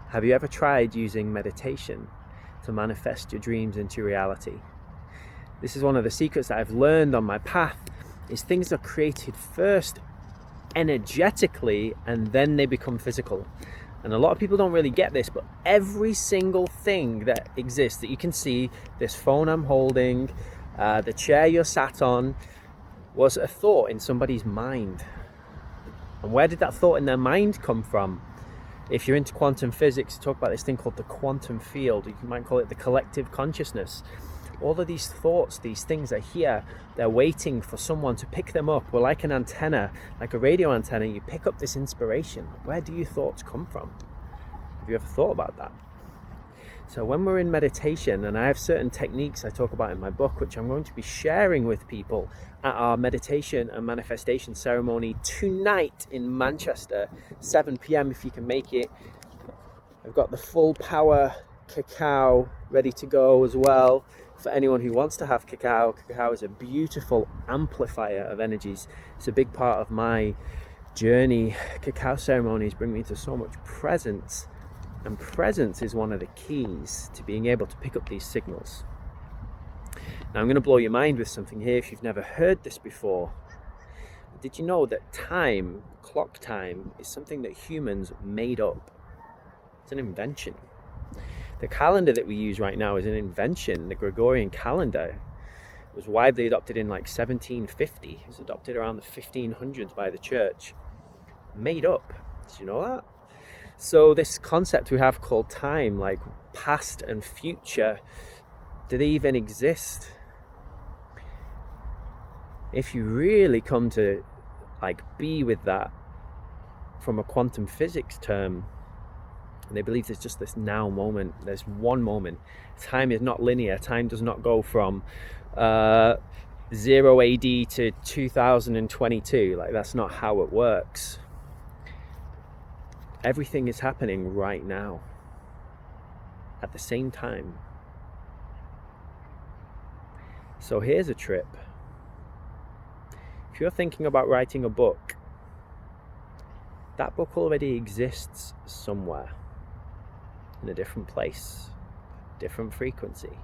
Have you ever tried using meditation to manifest your dreams into reality? This is one of the secrets that I've learned on my path, is things are created first energetically and then they become physical. And a lot of people don't really get this, but every single thing that exists that you can see, this phone I'm holding, the chair you're sat on, was a thought in somebody's mind. And where did that thought in their mind come from? If you're into quantum physics, you talk about this thing called the quantum field. You might call it the collective consciousness. All of these thoughts, these things are here. They're waiting for someone to pick them up. We're like an antenna, like a radio antenna. You pick up this inspiration. Where do your thoughts come from? Have you ever thought about that? So when we're in meditation, and I have certain techniques I talk about in my book, which I'm going to be sharing with people at our meditation and manifestation ceremony tonight in Manchester, 7 p.m. if you can make it. I've got the full power cacao ready to go as well. For anyone who wants to have cacao, cacao is a beautiful amplifier of energies. It's a big part of my journey. Cacao ceremonies bring me to so much presence, and presence is one of the keys to being able to pick up these signals. Now I'm going to blow your mind with something here if you've never heard this before. Did you know that time, clock time, is something that humans made up? It's an invention. The calendar that we use right now is an invention. The Gregorian calendar was widely adopted in like 1750. It was adopted around the 1500s by the church. Made up. Did you know that? So this concept we have called time, like past and future, do they even exist? If you really come to like be with that from a quantum physics term, they believe there's just this now moment. There's one moment. Time is not linear. Time does not go from 0 AD to 2022. Like, that's not how it works. Everything is happening right now at the same time. So here's a trip. If you're thinking about writing a book, that book already exists somewhere. In a different place, different frequency.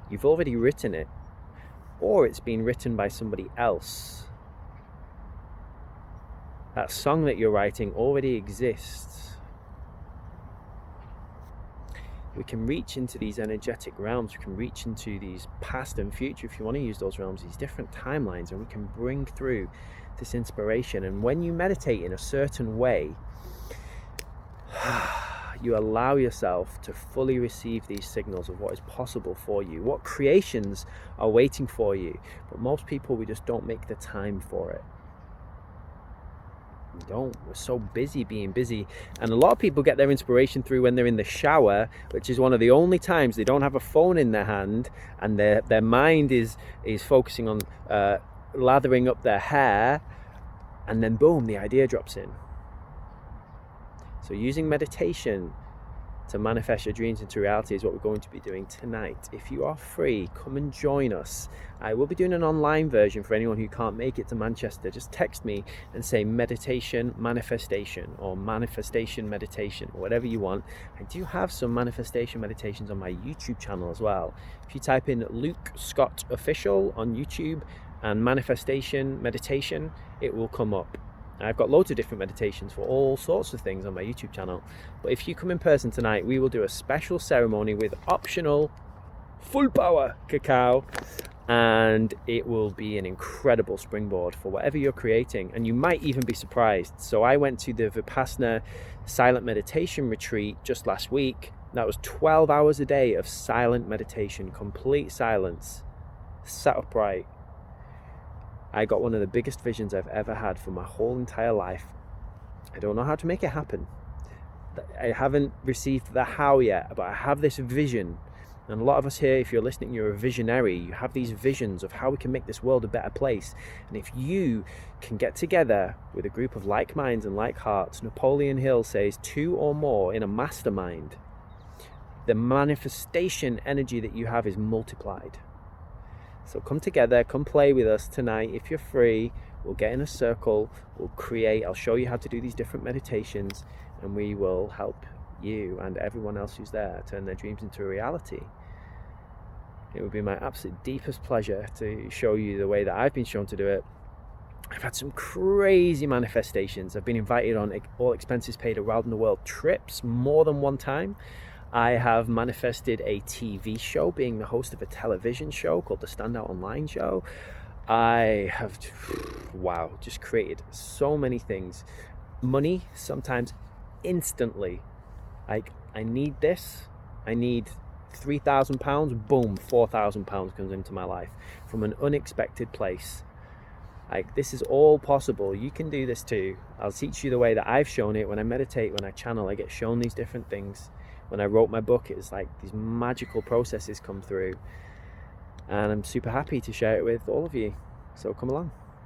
You've already written it, or it's been written by somebody else. That song that you're writing already exists. We can reach into these energetic realms, we can reach into these past and future, if you want to use those realms, these different timelines, and we can bring through this inspiration. And when you meditate in a certain way, you allow yourself to fully receive these signals of what is possible for you, what creations are waiting for you. But most people, we just don't make the time for it. We don't. We're so busy being busy. And a lot of people get their inspiration through when they're in the shower, which is one of the only times they don't have a phone in their hand and their mind is focusing on lathering up their hair, and then boom, the idea drops in. So using meditation to manifest your dreams into reality is what we're going to be doing tonight. If you are free, come and join us. I will be doing an online version for anyone who can't make it to Manchester. Just text me and say meditation manifestation, or manifestation meditation, or whatever you want. I do have some manifestation meditations on my YouTube channel as well. If you type in Luke Scott Official on YouTube and manifestation meditation, it will come up. I've got loads of different meditations for all sorts of things on my YouTube channel. But if you come in person tonight, we will do a special ceremony with optional full power cacao, and it will be an incredible springboard for whatever you're creating. And you might even be surprised. So I went to the Vipassana silent meditation retreat just last week. That was 12 hours a day of silent meditation, complete silence, sat upright. I got one of the biggest visions I've ever had for my whole entire life. I don't know how to make it happen. I haven't received the how yet, but I have this vision. And a lot of us here, if you're listening, you're a visionary. You have these visions of how we can make this world a better place. And if you can get together with a group of like minds and like hearts, Napoleon Hill says 2 or more in a mastermind, the manifestation energy that you have is multiplied. So come together, come play with us tonight if you're free. We'll get in a circle, I'll show you how to do these different meditations, and we will help you and everyone else who's there turn their dreams into a reality. It would be my absolute deepest pleasure to show you the way that I've been shown to do it. I've had some crazy manifestations. I've been invited on all expenses paid around the world trips more than one time. I have manifested a TV show, being the host of a television show called The Standout Online Show. I have, just created so many things. Money, sometimes instantly. Like, I need this. I need £3,000. Boom, £4,000 comes into my life from an unexpected place. Like, this is all possible. You can do this too. I'll teach you the way that I've shown it. When I meditate, when I channel, I get shown these different things. When I wrote my book, it was like these magical processes come through, and I'm super happy to share it with all of you. So come along.